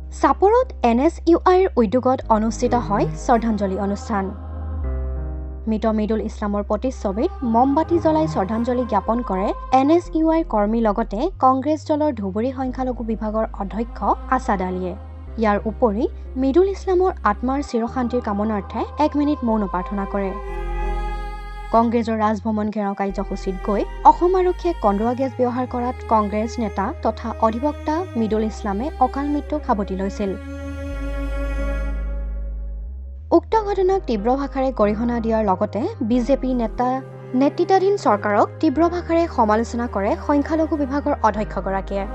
চাপৰত NSUIৰ উদ্যোগত অনুষ্ঠিত হয় শ্ৰদ্ধাঞ্জলি অনুষ্ঠান। মৃত মৃদুল ইছলামৰ প্ৰতিচ্ছবিত মমবাতি জ্বলাই শ্ৰদ্ধাঞ্জলি জ্ঞাপন কৰে NSUIৰ কৰ্মীৰ লগতে কংগ্ৰেছ দলৰ ধুবুৰী সংখ্যালঘু বিভাগৰ অধ্যক্ষ আছাদ আলীয়ে। ইয়াৰ উপৰি মৃদুল ইছলামৰ আত্মাৰ চিৰশান্তিৰ কামনাৰ্থে 1 মিনিট মৌন প্ৰাৰ্থনা কৰে। কংগ্ৰেছৰ ৰাজভৱন ঘেৰাও কাৰ্যসূচীত গৈ অসম আৰক্ষীয়ে কন্দুৱা গেছ ব্যৱহাৰ কৰাত কংগ্ৰেছ নেতা তথা অধিবক্তা মৃদুল ইছলামে অকাল মৃত্যুক সাৱটি লৈছিল। উক্ত ঘটনাক তীব্ৰ ভাষাৰে গৰিহণা দিয়াৰ লগতে বিজেপি নেতা নেতৃত্বাধীন চৰকাৰক তীব্ৰ ভাষাৰে সমালোচনা কৰে সংখ্যালঘু বিভাগৰ অধ্যক্ষগৰাকীয়ে।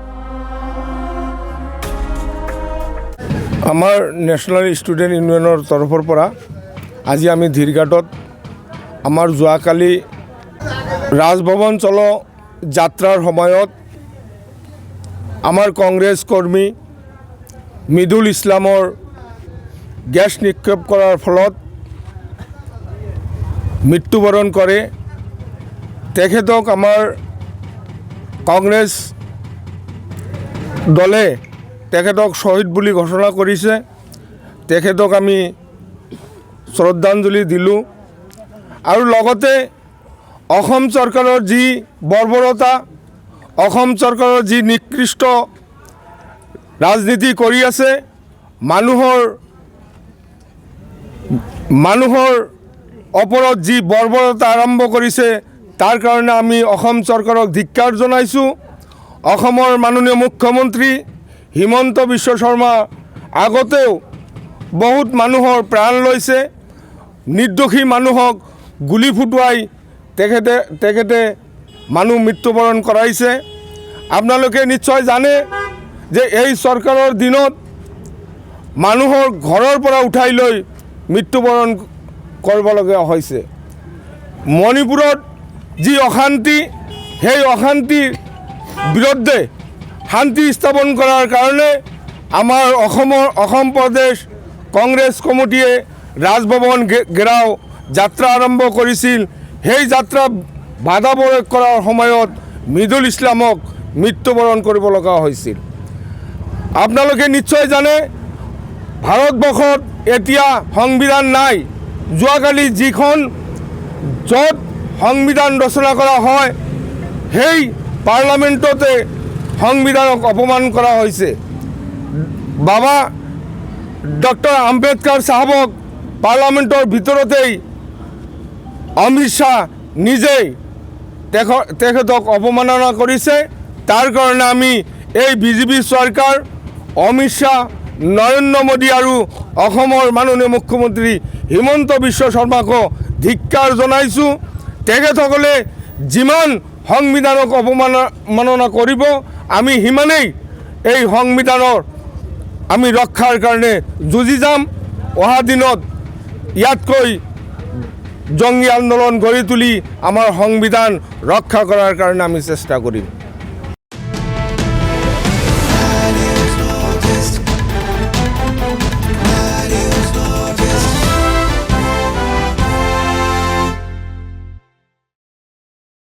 আমাৰ নেশ্যনেল ষ্টুডেণ্ট ইউনিয়নৰ তৰফৰ পৰা আজি আমি ধীৰঘাটত আমাৰ যোৱাকালি ৰাজভৱন চলো যাত্ৰাৰ সময়ত আমাৰ কংগ্ৰেছ কৰ্মী মৃদুল ইছলামৰ গেছ নিক্ষেপ কৰাৰ ফলত মৃত্যুবৰণ কৰে। তেখেতক আমাৰ কংগ্ৰেছ দলে তেখেতক শ্বহীদ বুলি ঘোষণা কৰিছে। তেখেতক আমি শ্ৰদ্ধাঞ্জলি দিলোঁ আৰু লগতে অসম চৰকাৰৰ যি বৰ্বৰতা, অসম চৰকাৰৰ যি নিকৃষ্ট ৰাজনীতি কৰি আছে, মানুহৰ ওপৰত যি বৰ্বৰতা আৰম্ভ কৰিছে, তাৰ কাৰণে আমি অসম চৰকাৰক ধিক্কাৰ জনাইছোঁ। অসমৰ মাননীয় মুখ্যমন্ত্ৰী হিমন্ত বিশ্ব শৰ্মা আগতেও বহুত মানুহৰ প্ৰাণ লৈছে, নিৰ্দোষী মানুহক গুলি ফুটুৱাই তেখেতে মানুহ মৃত্যুবৰণ কৰাইছে। আপোনালোকে নিশ্চয় জানে যে এই চৰকাৰৰ দিনত মানুহৰ ঘৰৰ পৰা উঠাই লৈ মৃত্যুবৰণ কৰিবলগীয়া হৈছে। মণিপুৰত যি অশান্তি, সেই অশান্তিৰ বিৰুদ্ধে শান্তি স্থাপন কৰাৰ কাৰণে আমাৰ অসম প্ৰদেশ কংগ্ৰেছ কমিটিয়ে ৰাজভৱন ঘেৰাও যাত্ৰা আৰম্ভ কৰিছিল। সেই যাত্ৰা বাধা প্ৰয়োগ কৰাৰ সময়ত মৃদুল ইছলামক মৃত্যুবৰণ কৰিব লগা হৈছিল। আপোনালোকে নিশ্চয় জানে ভাৰতবৰ্ষত এতিয়া সংবিধান নাই। যোৱাকালি য'ত সংবিধান ৰচনা কৰা হয়, সেই পাৰ্লামেণ্টতে সংবিধানক অপমান কৰা হৈছে। বাবা ডক্টৰ আম্বেদকাৰ চাহাবক পাৰ্লামেণ্টৰ ভিতৰতেই অমিত শ্বাহ নিজেই তেখেতক অপমাননা কৰিছে। তাৰ কাৰণে আমি এই বিজেপি চৰকাৰ, অমিত শ্বাহ, নৰেন্দ্ৰ মোদী আৰু অসমৰ মাননীয় মুখ্যমন্ত্ৰী হিমন্ত বিশ্ব শৰ্মাকো ধিক্কাৰ জনাইছোঁ। তেখেতসকলে যিমান সংবিধানক অপমাননা কৰিব, আমি সিমানেই এই সংবিধানৰ আমি ৰক্ষাৰ কাৰণে যুঁজি যাম। অহা দিনত ইয়াতকৈ জংগী আন্দোলন গঢ়ি তুলি আমাৰ সংবিধান ৰক্ষা কৰাৰ কাৰণে আমি চেষ্টা কৰিম।